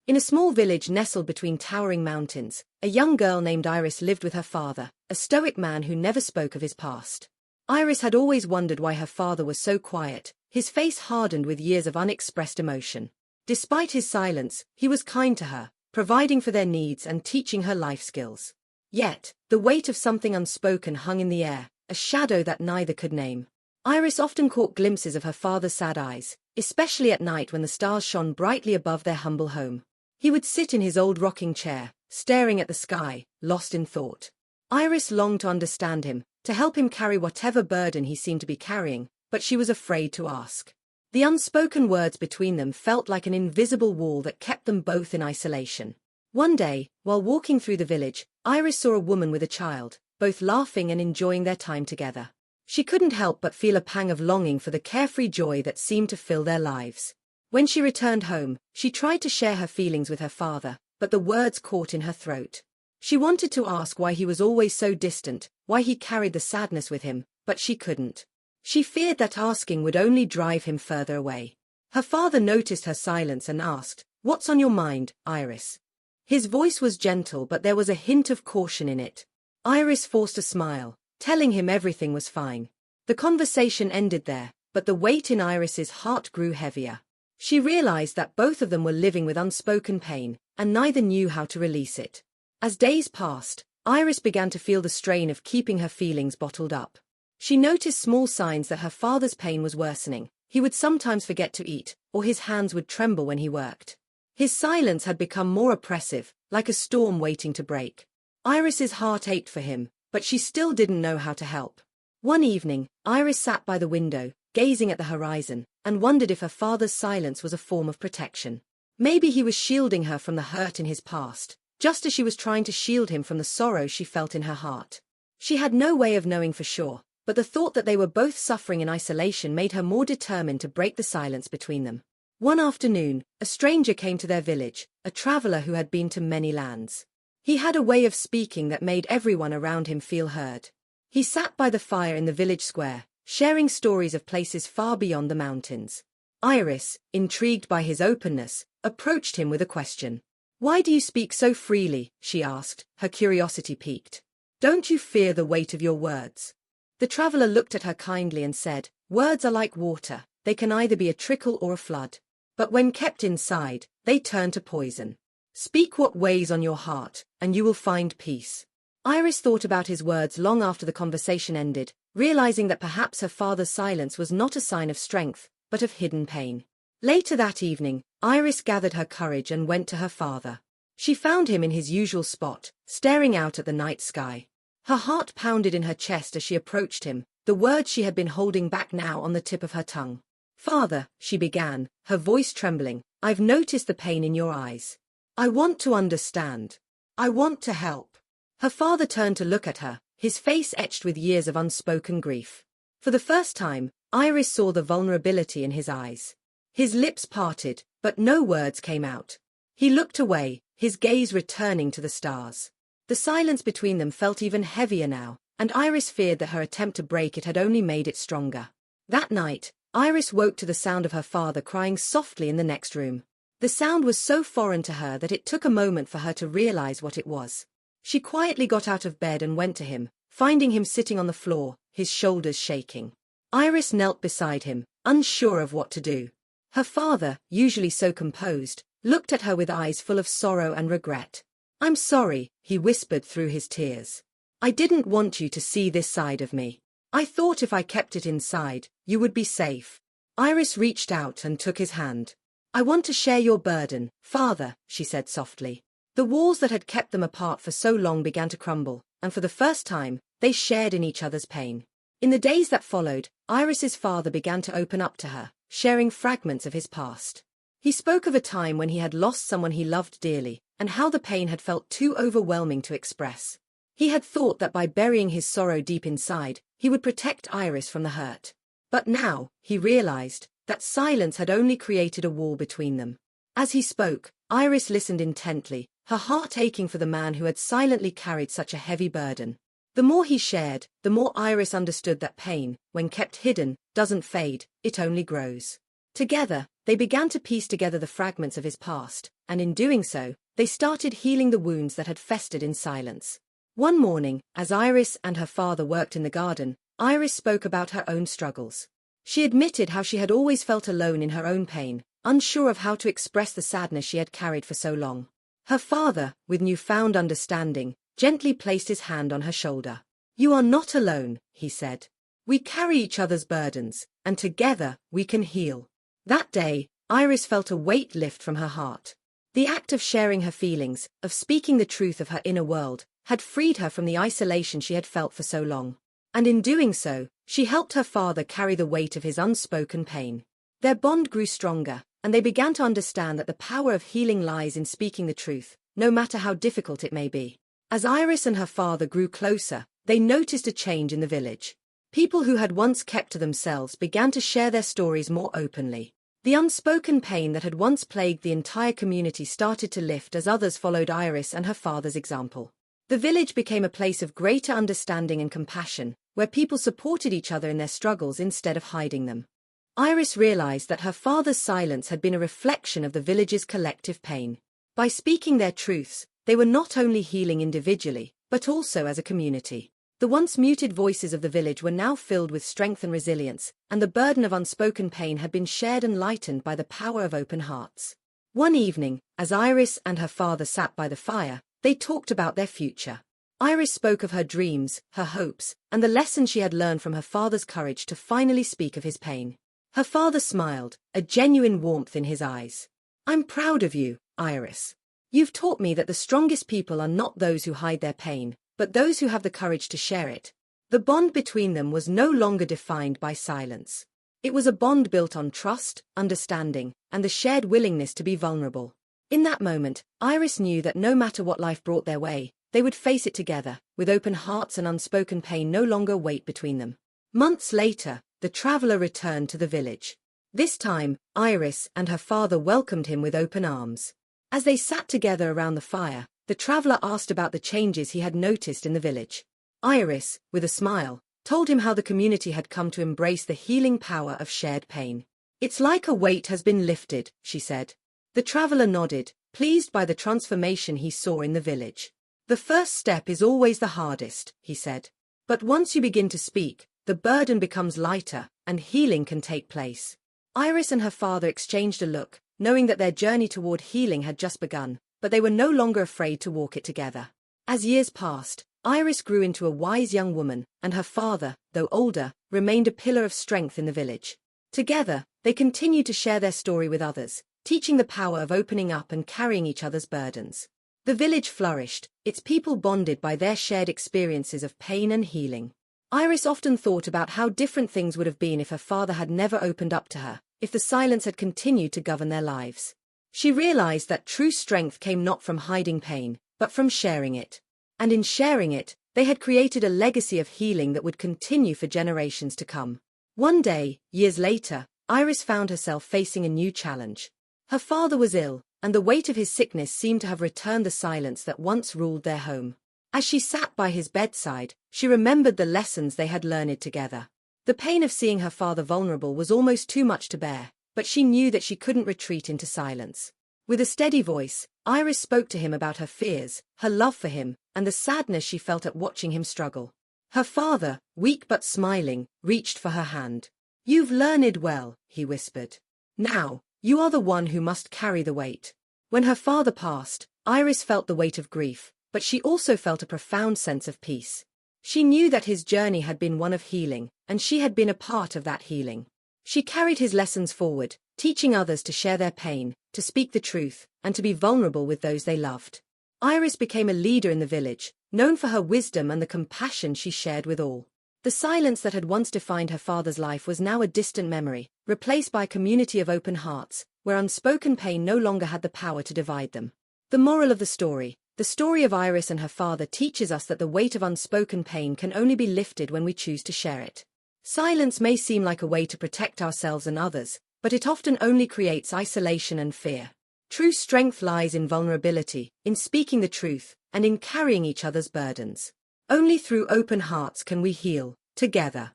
In a small village nestled between towering mountains, a young girl named Iris lived with her father, a stoic man who never spoke of his past. Iris had always wondered why her father was so quiet, his face hardened with years of unexpressed emotion. Despite his silence, he was kind to her, providing for their needs and teaching her life skills. Yet, the weight of something unspoken hung in the air, a shadow that neither could name. Iris often caught glimpses of her father's sad eyes, especially at night when the stars shone brightly above their humble home. He would sit in his old rocking chair, staring at the sky, lost in thought. Iris longed to understand him, to help him carry whatever burden he seemed to be carrying, but she was afraid to ask. The unspoken words between them felt like an invisible wall that kept them both in isolation. One day, while walking through the village, Iris saw a woman with a child, both laughing and enjoying their time together. She couldn't help but feel a pang of longing for the carefree joy that seemed to fill their lives. When she returned home, she tried to share her feelings with her father, but the words caught in her throat. She wanted to ask why he was always so distant, why he carried the sadness with him, but she couldn't. She feared that asking would only drive him further away. Her father noticed her silence and asked, "What's on your mind, Iris?" His voice was gentle, but there was a hint of caution in it. Iris forced a smile, telling him everything was fine. The conversation ended there, but the weight in Iris's heart grew heavier. She realized that both of them were living with unspoken pain, and neither knew how to release it. As days passed, Iris began to feel the strain of keeping her feelings bottled up. She noticed small signs that her father's pain was worsening. He would sometimes forget to eat, or his hands would tremble when he worked. His silence had become more oppressive, like a storm waiting to break. Iris's heart ached for him, but she still didn't know how to help. One evening, Iris sat by the window, gazing at the horizon, and wondered if her father's silence was a form of protection. Maybe he was shielding her from the hurt in his past, just as she was trying to shield him from the sorrow she felt in her heart. She had no way of knowing for sure, but the thought that they were both suffering in isolation made her more determined to break the silence between them. One afternoon, a stranger came to their village, a traveler who had been to many lands. He had a way of speaking that made everyone around him feel heard. He sat by the fire in the village square, sharing stories of places far beyond the mountains. Iris, intrigued by his openness, approached him with a question. "Why do you speak so freely?" she asked, her curiosity piqued. "Don't you fear the weight of your words?" The traveler looked at her kindly and said, "Words are like water, they can either be a trickle or a flood. But when kept inside, they turn to poison. Speak what weighs on your heart, and you will find peace." Iris thought about his words long after the conversation ended, realizing that perhaps her father's silence was not a sign of strength, but of hidden pain. Later that evening, Iris gathered her courage and went to her father. She found him in his usual spot, staring out at the night sky. Her heart pounded in her chest as she approached him, the words she had been holding back now on the tip of her tongue. "Father," she began, her voice trembling, "I've noticed the pain in your eyes. I want to understand. I want to help." Her father turned to look at her, his face etched with years of unspoken grief. For the first time, Iris saw the vulnerability in his eyes. His lips parted, but no words came out. He looked away, his gaze returning to the stars. The silence between them felt even heavier now, and Iris feared that her attempt to break it had only made it stronger. That night, Iris woke to the sound of her father crying softly in the next room. The sound was so foreign to her that it took a moment for her to realize what it was. She quietly got out of bed and went to him, finding him sitting on the floor, his shoulders shaking. Iris knelt beside him, unsure of what to do. Her father, usually so composed, looked at her with eyes full of sorrow and regret. "I'm sorry," he whispered through his tears. "I didn't want you to see this side of me. I thought if I kept it inside, you would be safe." Iris reached out and took his hand. "I want to share your burden, father," she said softly. The walls that had kept them apart for so long began to crumble, and for the first time, they shared in each other's pain. In the days that followed, Iris's father began to open up to her, sharing fragments of his past. He spoke of a time when he had lost someone he loved dearly, and how the pain had felt too overwhelming to express. He had thought that by burying his sorrow deep inside, he would protect Iris from the hurt. But now, he realized, that silence had only created a wall between them. As he spoke, Iris listened intently, her heart aching for the man who had silently carried such a heavy burden. The more he shared, the more Iris understood that pain, when kept hidden, doesn't fade, it only grows. Together, they began to piece together the fragments of his past, and in doing so, they started healing the wounds that had festered in silence. One morning, as Iris and her father worked in the garden, Iris spoke about her own struggles. She admitted how she had always felt alone in her own pain, unsure of how to express the sadness she had carried for so long. Her father, with newfound understanding, gently placed his hand on her shoulder. "You are not alone," he said. "We carry each other's burdens, and together we can heal." That day, Iris felt a weight lift from her heart. The act of sharing her feelings, of speaking the truth of her inner world, had freed her from the isolation she had felt for so long. And in doing so, she helped her father carry the weight of his unspoken pain. Their bond grew stronger, and they began to understand that the power of healing lies in speaking the truth, no matter how difficult it may be. As Iris and her father grew closer, they noticed a change in the village. People who had once kept to themselves began to share their stories more openly. The unspoken pain that had once plagued the entire community started to lift as others followed Iris and her father's example. The village became a place of greater understanding and compassion, where people supported each other in their struggles instead of hiding them. Iris realized that her father's silence had been a reflection of the village's collective pain. By speaking their truths, they were not only healing individually, but also as a community. The once muted voices of the village were now filled with strength and resilience, and the burden of unspoken pain had been shared and lightened by the power of open hearts. One evening, as Iris and her father sat by the fire, they talked about their future. Iris spoke of her dreams, her hopes, and the lessons she had learned from her father's courage to finally speak of his pain. Her father smiled, a genuine warmth in his eyes. "I'm proud of you, Iris. You've taught me that the strongest people are not those who hide their pain, but those who have the courage to share it." The bond between them was no longer defined by silence. It was a bond built on trust, understanding, and the shared willingness to be vulnerable. In that moment, Iris knew that no matter what life brought their way, they would face it together, with open hearts and unspoken pain no longer weight between them. Months later, the traveler returned to the village. This time, Iris and her father welcomed him with open arms. As they sat together around the fire, the traveler asked about the changes he had noticed in the village. Iris, with a smile, told him how the community had come to embrace the healing power of shared pain. "It's like a weight has been lifted," she said. The traveler nodded, pleased by the transformation he saw in the village. "The first step is always the hardest," he said. "But once you begin to speak, the burden becomes lighter, and healing can take place." Iris and her father exchanged a look, knowing that their journey toward healing had just begun, but they were no longer afraid to walk it together. As years passed, Iris grew into a wise young woman, and her father, though older, remained a pillar of strength in the village. Together, they continued to share their story with others, teaching the power of opening up and carrying each other's burdens. The village flourished, its people bonded by their shared experiences of pain and healing. Iris often thought about how different things would have been if her father had never opened up to her, if the silence had continued to govern their lives. She realized that true strength came not from hiding pain, but from sharing it. And in sharing it, they had created a legacy of healing that would continue for generations to come. One day, years later, Iris found herself facing a new challenge. Her father was ill, and the weight of his sickness seemed to have returned the silence that once ruled their home. As she sat by his bedside, she remembered the lessons they had learned together. The pain of seeing her father vulnerable was almost too much to bear, but she knew that she couldn't retreat into silence. With a steady voice, Iris spoke to him about her fears, her love for him, and the sadness she felt at watching him struggle. Her father, weak but smiling, reached for her hand. "You've learned well," he whispered. "Now, you are the one who must carry the weight." When her father passed, Iris felt the weight of grief, but she also felt a profound sense of peace. She knew that his journey had been one of healing, and she had been a part of that healing. She carried his lessons forward, teaching others to share their pain, to speak the truth, and to be vulnerable with those they loved. Iris became a leader in the village, known for her wisdom and the compassion she shared with all. The silence that had once defined her father's life was now a distant memory, replaced by a community of open hearts, where unspoken pain no longer had the power to divide them. The moral of the story of Iris and her father teaches us that the weight of unspoken pain can only be lifted when we choose to share it. Silence may seem like a way to protect ourselves and others, but it often only creates isolation and fear. True strength lies in vulnerability, in speaking the truth, and in carrying each other's burdens. Only through open hearts can we heal, together.